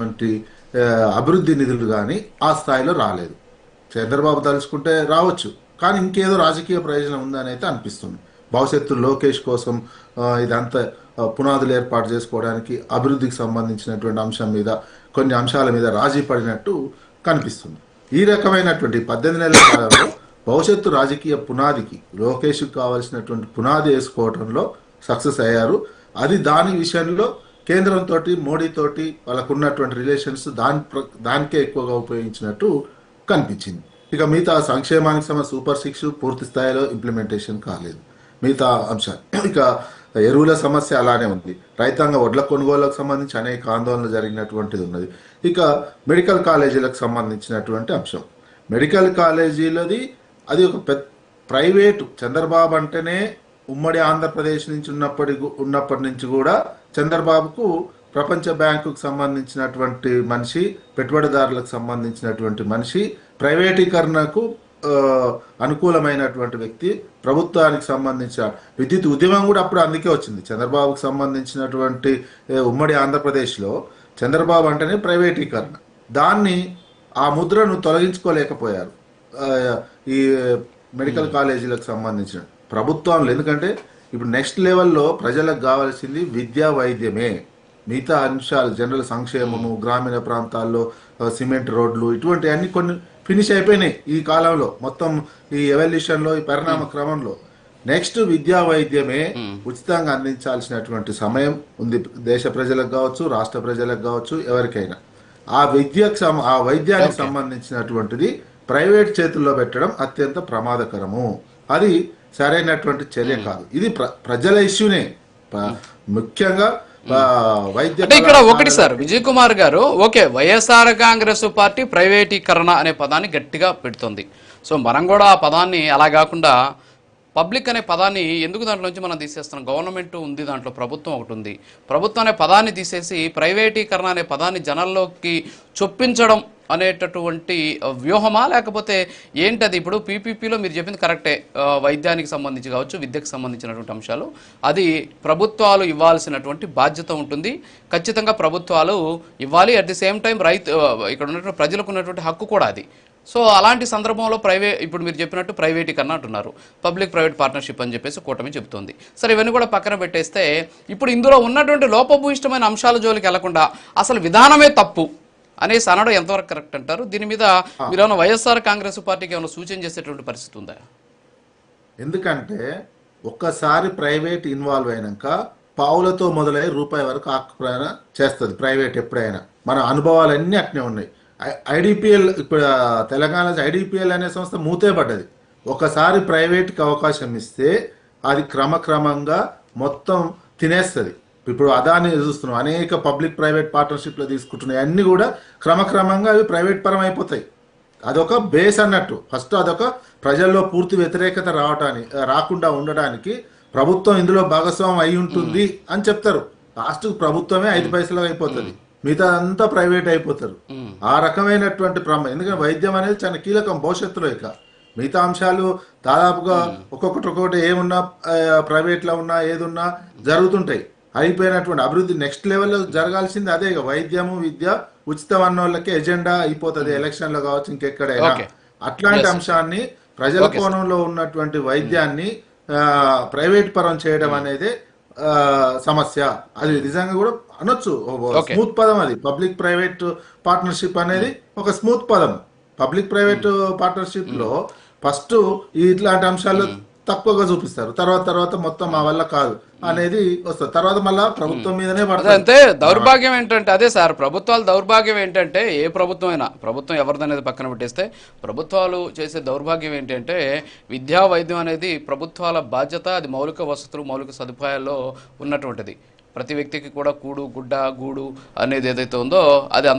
వంటి అభివృద్ధి నిధులు కానీ ఆ స్థాయిలో రాలేదు. చంద్రబాబు తలుచుకుంటే రావచ్చు, కానీ ఇంకేదో రాజకీయ ప్రయోజనం ఉందని అయితే అనిపిస్తుంది. భవిష్యత్తు లోకేష్ కోసం ఇదంతా పునాదులు ఏర్పాటు చేసుకోవడానికి అభివృద్ధికి సంబంధించినటువంటి అంశం మీద కొన్ని అంశాల మీద రాజీ పడినట్టు కనిపిస్తుంది. ఈ రకమైనటువంటి 18 నెలల కాలంలో భవిష్యత్తు రాజకీయ పునాదికి లోకేష్కి కావాల్సినటువంటి పునాది వేసుకోవడంలో సక్సెస్ అయ్యారు. అది దాని విషయంలో కేంద్రంతో మోడీతోటి వాళ్ళకు ఉన్నటువంటి రిలేషన్స్ దానికే ఎక్కువగా ఉపయోగించినట్టు కనిపించింది. ఇక మిగతా సంక్షేమానికి సంబంధించి సూపర్ 6 పూర్తి స్థాయిలో ఇంప్లిమెంటేషన్ కాలేదు. మిగతా అంశాలు ఇక ఎరువుల సమస్య అలానే ఉంది. రైతాంగ వడ్ల కొనుగోలుకు సంబంధించి అనేక ఆందోళనలు జరిగినటువంటిది ఉన్నది. ఇక మెడికల్ కాలేజీలకు సంబంధించినటువంటి అంశం, మెడికల్ కాలేజీలది అది ఒక ప్రైవేటు. చంద్రబాబు అంటేనే ఉమ్మడి ఆంధ్రప్రదేశ్ నుంచి ఉన్నప్పటి నుంచి కూడా చంద్రబాబుకు ప్రపంచ బ్యాంకుకు సంబంధించినటువంటి మనిషి, పెట్టుబడిదారులకు సంబంధించినటువంటి మనిషి, ప్రైవేటీకరణకు అనుకూలమైనటువంటి వ్యక్తి. ప్రభుత్వానికి సంబంధించిన విద్యుత్ ఉద్యమం కూడా అప్పుడు అందుకే వచ్చింది. చంద్రబాబుకు సంబంధించినటువంటి ఉమ్మడి ఆంధ్రప్రదేశ్లో చంద్రబాబు అంటేనే ప్రైవేటీకరణ. దాన్ని ఆ ముద్రను తొలగించుకోలేకపోయారు ఈ మెడికల్ కాలేజీలకు సంబంధించిన ప్రభుత్వంలో. ఎందుకంటే ఇప్పుడు నెక్స్ట్ లెవెల్లో ప్రజలకు కావాల్సింది విద్యా వైద్యమే. మిగతా అంశాలు జనరల్ సంక్షేమము, గ్రామీణ ప్రాంతాల్లో సిమెంట్ రోడ్లు, ఇటువంటి అన్ని కొన్ని ఫినిష్ అయిపోయినాయి ఈ కాలంలో. మొత్తం ఈ ఎవల్యూషన్లో, ఈ పరిణామ క్రమంలో నెక్స్ట్ విద్యా వైద్యమే ఉచితంగా అందించాల్సినటువంటి సమయం ఉంది. దేశ ప్రజలకు కావచ్చు, రాష్ట్ర ప్రజలకు కావచ్చు, ఎవరికైనా. ఆ వైద్యానికి సంబంధించినటువంటిది ప్రైవేట్ చేతుల్లో పెట్టడం అత్యంత ప్రమాదకరము. అది సరైనటువంటి చర్య కాదు. ఇది ప్రజల ఇష్యూనే ముఖ్యంగా. అంటే ఇక్కడ ఒకటి సార్ విజయ్ కుమార్ గారు, ఓకే, వైఎస్ఆర్ కాంగ్రెస్ పార్టీ ప్రైవేటీకరణ అనే పదాన్ని గట్టిగా పెడుతుంది. సో మనం కూడా ఆ పదాన్ని అలా కాకుండా పబ్లిక్ అనే పదాన్ని ఎందుకు దాంట్లో నుంచి మనం తీసేస్తున్నాం? గవర్నమెంట్ ఉంది, దాంట్లో ప్రభుత్వం ఒకటి ఉంది. ప్రభుత్వం అనే పదాన్ని తీసేసి ప్రైవేటీకరణ అనే పదాన్ని జనాల్లోకి చొప్పించడం అనేటటువంటి వ్యూహమా, లేకపోతే ఏంటది? ఇప్పుడు పీపీపీలో మీరు చెప్పింది కరెక్టే, వైద్యానికి సంబంధించి కావచ్చు, విద్యకు సంబంధించినటువంటి అంశాలు అది ప్రభుత్వాలు ఇవ్వాల్సినటువంటి బాధ్యత ఉంటుంది. ఖచ్చితంగా ప్రభుత్వాలు ఇవ్వాలి. అట్ ది సేమ్ టైం ఇక్కడ ఉన్నటువంటి ప్రజలకు ఉన్నటువంటి హక్కు కూడా అది. సో అలాంటి సందర్భంలో ఇప్పుడు మీరు చెప్పినట్టు ప్రైవేటీకరణ అంటున్నారు, పబ్లిక్ ప్రైవేట్ పార్ట్నర్షిప్ అని చెప్పేసి కూటమి చెబుతోంది. సరే, ఇవన్నీ కూడా పక్కన పెట్టేస్తే ఇప్పుడు ఇందులో ఉన్నటువంటి లోపభూయిష్టమైన అంశాల జోలికి వెళ్లకుండా అసలు విధానమే తప్పు అనేసి అనడం ఎంతవరకు కరెక్ట్ అంటారు? దీని మీద మీరు ఏమైనా వైఎస్ఆర్ కాంగ్రెస్ పార్టీకి ఏమైనా సూచన చేసేటువంటి పరిస్థితి ఉందా? ఎందుకంటే ఒక్కసారి ప్రైవేట్ ఇన్వాల్వ్ అయినాక పావులతో మొదలై రూపాయి వరకు ఆకుప్రయాణ చేస్తుంది ప్రైవేట్ ఎప్పుడైనా. మన అనుభవాలన్నీ అట్నే ఉన్నాయి. ఐడిపిఎల్, ఇప్పుడు తెలంగాణ ఐడిపిఎల్ అనే సంస్థ మూతే పడ్డది. ఒకసారి ప్రైవేట్కి అవకాశం ఇస్తే అది క్రమక్రమంగా మొత్తం తినేస్తుంది. ఇప్పుడు అదాని చూస్తున్నాం, అనేక పబ్లిక్ ప్రైవేట్ పార్ట్నర్షిప్లో తీసుకుంటున్నాయి. అన్నీ కూడా క్రమక్రమంగా అవి ప్రైవేట్ పరం అయిపోతాయి. అదొక బేస్ అన్నట్టు. ఫస్ట్ అదొక ప్రజల్లో పూర్తి వ్యతిరేకత రాకుండా ఉండడానికి ప్రభుత్వం ఇందులో భాగస్వామ్యం అయి ఉంటుంది అని చెప్తారు. లాస్ట్ ప్రభుత్వమే 5 పైసలు అయిపోతుంది, మిగతా అంతా ప్రైవేట్ అయిపోతారు. ఆ రకమైనటువంటి ఎందుకంటే వైద్యం అనేది చాలా కీలకం భవిష్యత్తులో. ఇక మిగతా అంశాలు దాదాపుగా ఒక్కొక్కటి ఏమున్నా ప్రైవేట్లో ఉన్నా ఏదున్నా జరుగుతుంటాయి. అయిపోయినటువంటి అభివృద్ధి నెక్స్ట్ లెవెల్లో జరగాల్సింది అదే. ఇక వైద్యము, విద్య ఉచితం అన్న వాళ్ళకి ఎజెండా అయిపోతుంది ఎలక్షన్లో కావచ్చు, ఇంకెక్కడైనా. అట్లాంటి అంశాన్ని ప్రజల కోణంలో ఉన్నటువంటి వైద్యాన్ని ప్రైవేట్ పరం చేయడం అనేది సమస్య. అది నిజంగా కూడా అనొచ్చు స్మూత్ పదం. అది పబ్లిక్ ప్రైవేట్ పార్ట్నర్షిప్ అనేది ఒక స్మూత్ పదం. పబ్లిక్ ప్రైవేట్ పార్ట్నర్షిప్ లో ఫస్ట్ ఇట్లాంటి అంశాలు తక్కువగా చూపిస్తారు, తర్వాత మొత్తం మా వల్ల కాదు అనేది వస్తుంది, తర్వాత మళ్ళా ప్రభుత్వం మీదనే పడుతుంది. అంతే. దౌర్భాగ్యం ఏంటంటే అదే సార్, ప్రభుత్వాల దౌర్భాగ్యం ఏంటంటే ఏ ప్రభుత్వం అయినా, ప్రభుత్వం ఎవరిదనేది పక్కన పెట్టేస్తే ప్రభుత్వాలు చేసే దౌర్భాగ్యం ఏంటంటే విద్యా వైద్యం అనేది ప్రభుత్వాల బాధ్యత. అది మౌలిక వసతులు, మౌలిక సదుపాయాల్లో ఉన్నటువంటిది. ప్రతి వ్యక్తికి కూడా కూడు, గుడ్డ, గూడు అనేది ఏదైతే ఉందో అది